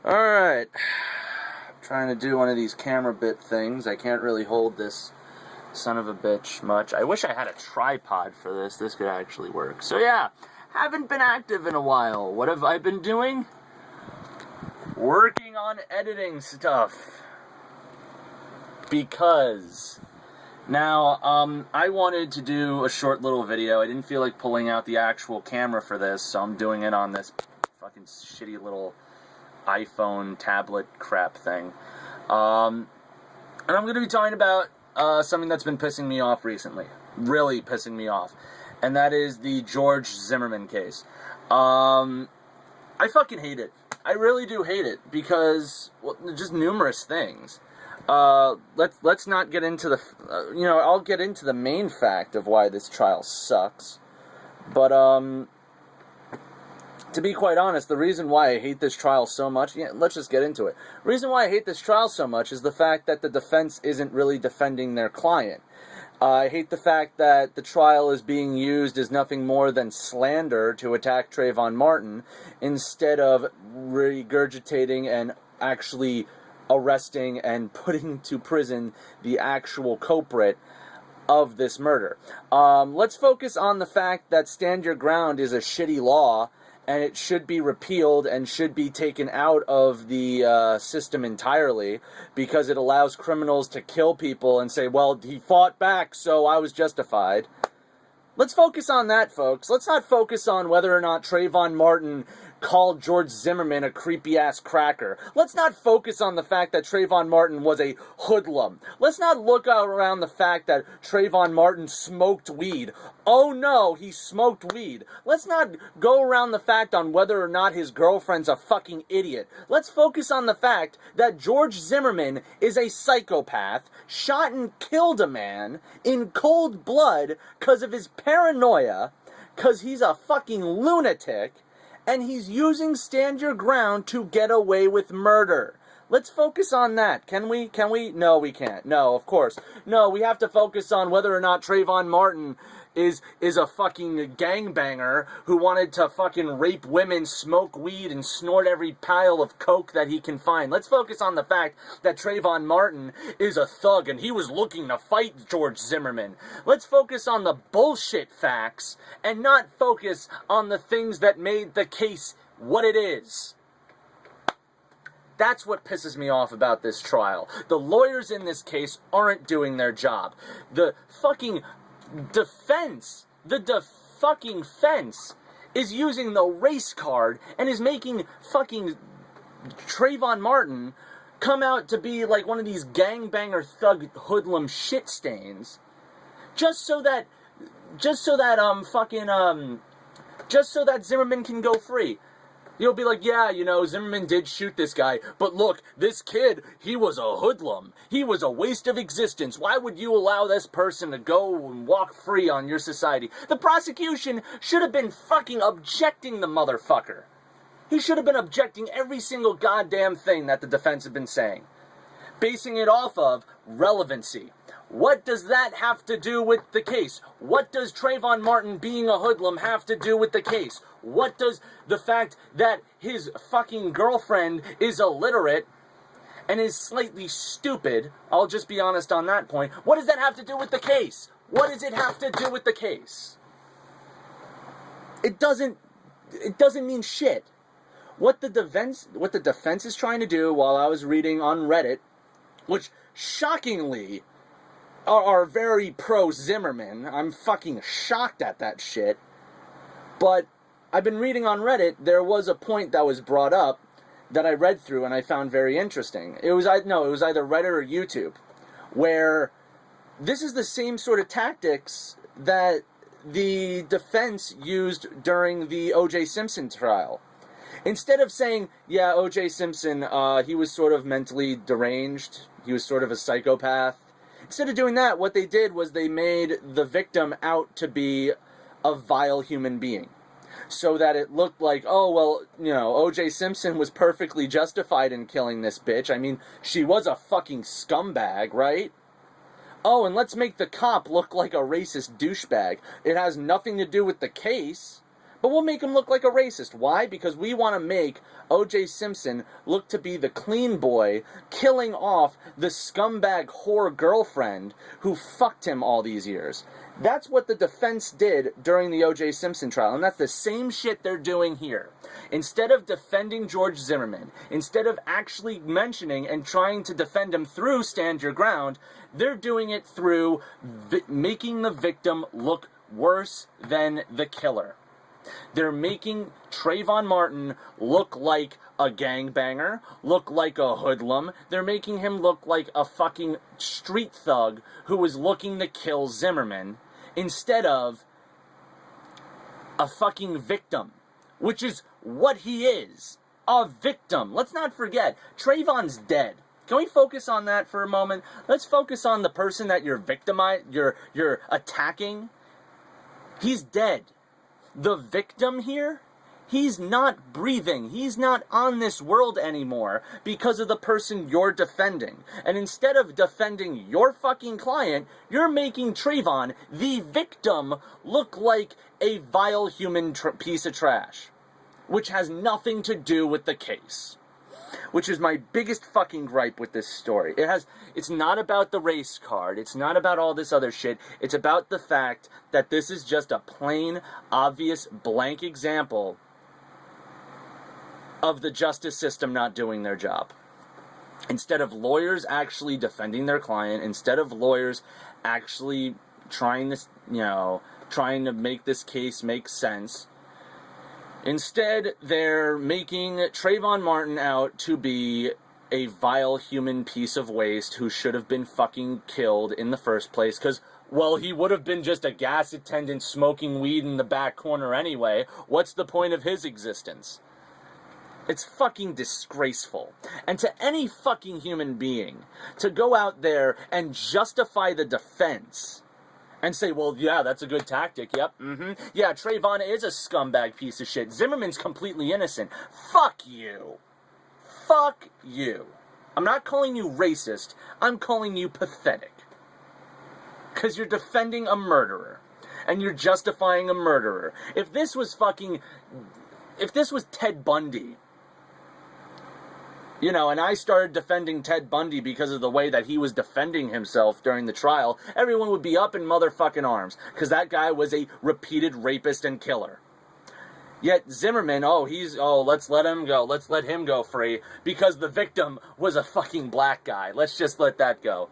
Alright. Trying to do one of these camera bit things. I can't really hold this son of a bitch much. I wish I had a tripod for this. This could actually work. So yeah, haven't been active in a while. What have I been doing? Working on editing stuff. Because now, I wanted to do a short little video. I didn't feel like pulling out the actual camera for this, so I'm doing it on this fucking shitty little iPhone tablet crap thing. And I'm going to be talking about something that's been pissing me off recently. Really pissing me off. And that is the George Zimmerman case. I fucking hate it. I really do hate it because, well, just numerous things. Let's not get into the, I'll get into the main fact of why this trial sucks. But, to be quite honest, the reason why I hate this trial so much, let's just get into it. The reason why I hate this trial so much is the fact that the defense isn't really defending their client. I hate the fact that the trial is being used as nothing more than slander to attack Trayvon Martin instead of regurgitating and actually arresting and putting to prison the actual culprit of this murder. Let's focus on the fact that Stand Your Ground is a shitty law and it should be repealed and should be taken out of the system entirely because it allows criminals to kill people and say, well, he fought back, so I was justified. Let's focus on that, folks. Let's not focus on whether or not Trayvon Martin called George Zimmerman a creepy-ass cracker. Let's not focus on the fact that Trayvon Martin was a hoodlum. Let's not look around the fact that Trayvon Martin smoked weed. Oh no, he smoked weed. Let's not go around the fact on whether or not his girlfriend's a fucking idiot. Let's focus on the fact that George Zimmerman is a psychopath, shot and killed a man in cold blood because of his paranoia, because he's a fucking lunatic, and he's using Stand Your Ground to get away with murder. Let's focus on that. Can we? No, we can't. No, of course. No, we have to focus on whether or not Trayvon Martin is a fucking gangbanger who wanted to fucking rape women, smoke weed, and snort every pile of coke that he can find. Let's focus on the fact that Trayvon Martin is a thug and he was looking to fight George Zimmerman. Let's focus on the bullshit facts and not focus on the things that made the case what it is. That's what pisses me off about this trial. The lawyers in this case aren't doing their job. The fucking defense, fucking fence, is using the race card and is making fucking Trayvon Martin come out to be like one of these gangbanger thug hoodlum shit stains, just so that Zimmerman can go free. You'll be like, yeah, Zimmerman did shoot this guy, but look, this kid, he was a hoodlum. He was a waste of existence. Why would you allow this person to go and walk free on your society? The prosecution should have been fucking objecting the motherfucker. He should have been objecting every single goddamn thing that the defense had been saying, basing it off of relevancy. What does that have to do with the case? What does Trayvon Martin being a hoodlum have to do with the case? What does the fact that his fucking girlfriend is illiterate and is slightly stupid, I'll just be honest on that point, what does that have to do with the case? What does it have to do with the case? It doesn't mean shit. What the defense is trying to do, while I was reading on Reddit, which shockingly are very pro-Zimmerman. I'm fucking shocked at that shit. But I've been reading on Reddit, there was a point that was brought up that I read through and I found very interesting. It was either Reddit or YouTube, where this is the same sort of tactics that the defense used during the O.J. Simpson trial. Instead of saying, yeah, O.J. Simpson, he was sort of mentally deranged, he was sort of a psychopath, instead of doing that, what they did was they made the victim out to be a vile human being. So that it looked like, oh, well, O.J. Simpson was perfectly justified in killing this bitch. I mean, she was a fucking scumbag, right? Oh, and let's make the cop look like a racist douchebag. It has nothing to do with the case, But we'll make him look like a racist. Why? Because we want to make O.J. Simpson look to be the clean boy, killing off the scumbag whore girlfriend who fucked him all these years. That's what the defense did during the O.J. Simpson trial, and that's the same shit they're doing here. Instead of defending George Zimmerman, instead of actually mentioning and trying to defend him through Stand Your Ground, they're doing it through making the victim look worse than the killer. They're making Trayvon Martin look like a gangbanger, look like a hoodlum. They're making him look like a fucking street thug who was looking to kill Zimmerman instead of a fucking victim, which is what he is, a victim. Let's not forget, Trayvon's dead. Can we focus on that for a moment? Let's focus on the person that you're attacking. He's dead. The victim here, he's not breathing. He's not on this world anymore because of the person you're defending. And instead of defending your fucking client, you're making Trayvon, the victim, look like a vile human piece of trash, which has nothing to do with the case. Which is my biggest fucking gripe with this story. It's not about the race card. It's not about all this other shit. It's about the fact that this is just a plain, obvious, blank example of the justice system not doing their job. Instead of lawyers actually defending their client, instead of lawyers actually trying to make this case make sense, instead, they're making Trayvon Martin out to be a vile human piece of waste who should have been fucking killed in the first place because, well, he would have been just a gas attendant smoking weed in the back corner anyway. What's the point of his existence? It's fucking disgraceful. And to any fucking human being, to go out there and justify the defense and say, well, yeah, that's a good tactic, yep, yeah, Trayvon is a scumbag piece of shit. Zimmerman's completely innocent. Fuck you. Fuck you. I'm not calling you racist. I'm calling you pathetic. Because you're defending a murderer. And you're justifying a murderer. If this was Ted Bundy, and I started defending Ted Bundy because of the way that he was defending himself during the trial, everyone would be up in motherfucking arms, because that guy was a repeated rapist and killer. Yet Zimmerman, let's let him go, let's let him go free, because the victim was a fucking black guy. Let's just let that go.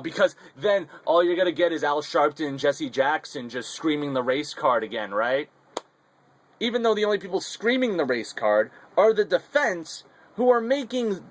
Because then all you're gonna get is Al Sharpton and Jesse Jackson just screaming the race card again, right? Even though the only people screaming the race card are the defense, who are making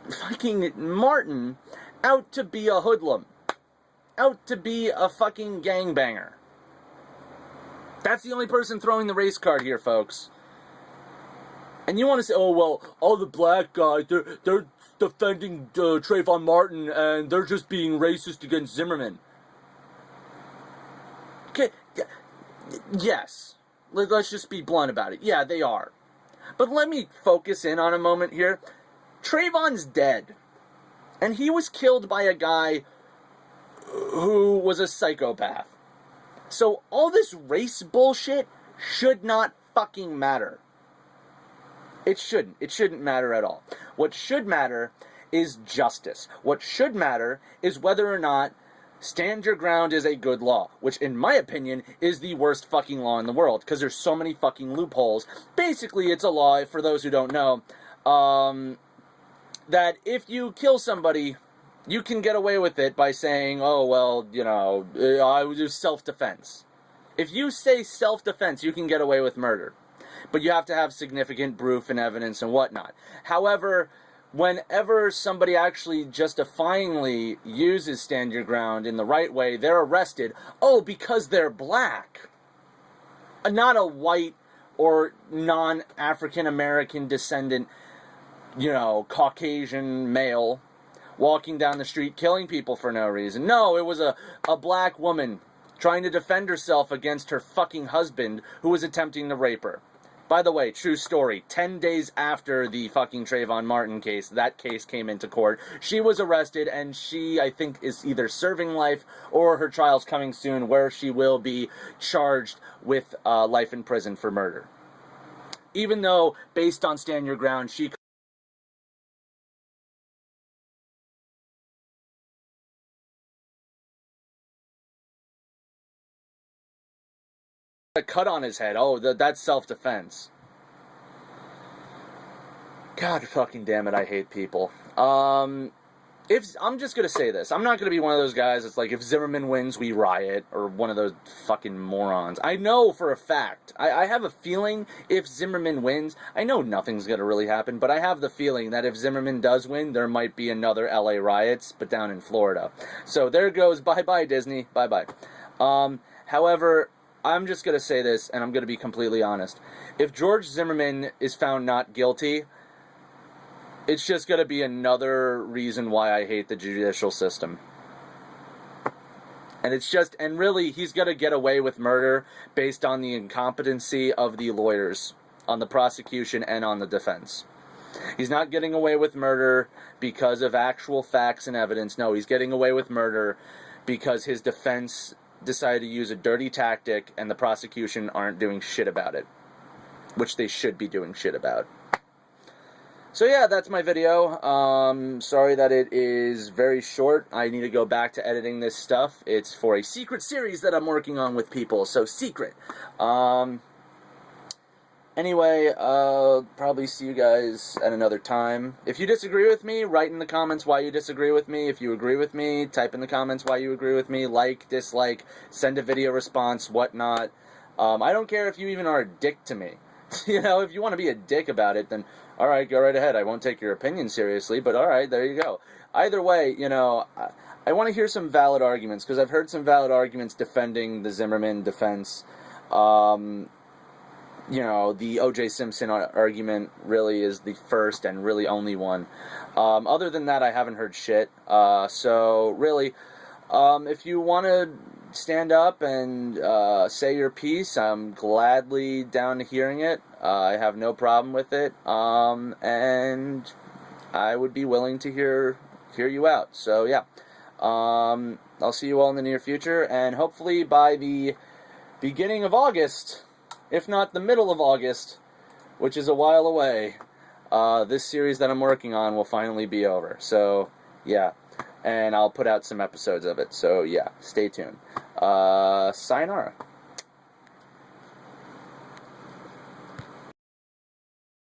fucking Martin out to be a hoodlum. Out to be a fucking gangbanger. That's the only person throwing the race card here, folks. And you want to say, oh, well, all the black guys, they're defending Trayvon Martin, and they're just being racist against Zimmerman. Okay, yes. Let's just be blunt about it. Yeah, they are. But let me focus in on a moment here. Trayvon's dead. And he was killed by a guy who was a psychopath. So all this race bullshit should not fucking matter. It shouldn't. It shouldn't matter at all. What should matter is justice. What should matter is whether or not Stand Your Ground is a good law, which in my opinion is the worst fucking law in the world, because there's so many fucking loopholes. Basically, it's a law, for those who don't know, that if you kill somebody, you can get away with it by saying, oh, well, I would do self-defense. If you say self-defense, you can get away with murder. But you have to have significant proof and evidence and whatnot. However, whenever somebody actually justifyingly uses Stand Your Ground in the right way, they're arrested. Oh, because they're black. Not a white or non-African American descendant, Caucasian male walking down the street killing people for no reason. No, it was a black woman trying to defend herself against her fucking husband who was attempting to rape her. By the way, true story, 10 days after the fucking Trayvon Martin case, that case came into court, she was arrested, and she, I think, is either serving life or her trial's coming soon, where she will be charged with life in prison for murder. even though, based on Stand Your Ground, she a cut on his head. Oh, that's self-defense. God fucking damn it, I hate people. If I'm just gonna say this, I'm not gonna be one of those guys that's like, if Zimmerman wins, we riot, or one of those fucking morons. I know for a fact, I have a feeling if Zimmerman wins, I know nothing's gonna really happen, but I have the feeling that if Zimmerman does win, there might be another LA riots, but down in Florida. So there goes, bye-bye Disney, bye-bye. However, I'm just gonna say this, and I'm gonna be completely honest. If George Zimmerman is found not guilty, it's just going to be another reason why I hate the judicial system. And it's just, and really, he's going to get away with murder based on the incompetency of the lawyers, on the prosecution and on the defense. He's not getting away with murder because of actual facts and evidence. No, he's getting away with murder because his defense decided to use a dirty tactic and the prosecution aren't doing shit about it, which they should be doing shit about. So yeah, that's my video. Sorry that it is very short. I need to go back to editing this stuff. It's for a secret series that I'm working on with people, so secret. Anyway, probably see you guys at another time. If you disagree with me, write in the comments why you disagree with me. If you agree with me, type in the comments why you agree with me. Like, dislike, send a video response, whatnot. I don't care if you even are a dick to me. You know, if you want to be a dick about it, then alright, go right ahead. I won't take your opinion seriously, but alright, there you go. Either way, you know, I want to hear some valid arguments, because I've heard some valid arguments defending the Zimmerman defense. You know, the O.J. Simpson argument really is the first and really only one. Other than that, I haven't heard shit. So, really, if you want to stand up and say your piece, I'm gladly down to hearing it. I have no problem with it, and I would be willing to hear you out. So yeah, I'll see you all in the near future, and hopefully by the beginning of August, if not the middle of August, which is a while away, this series that I'm working on will finally be over. So yeah. And I'll put out some episodes of it. So, yeah, stay tuned. Sayonara.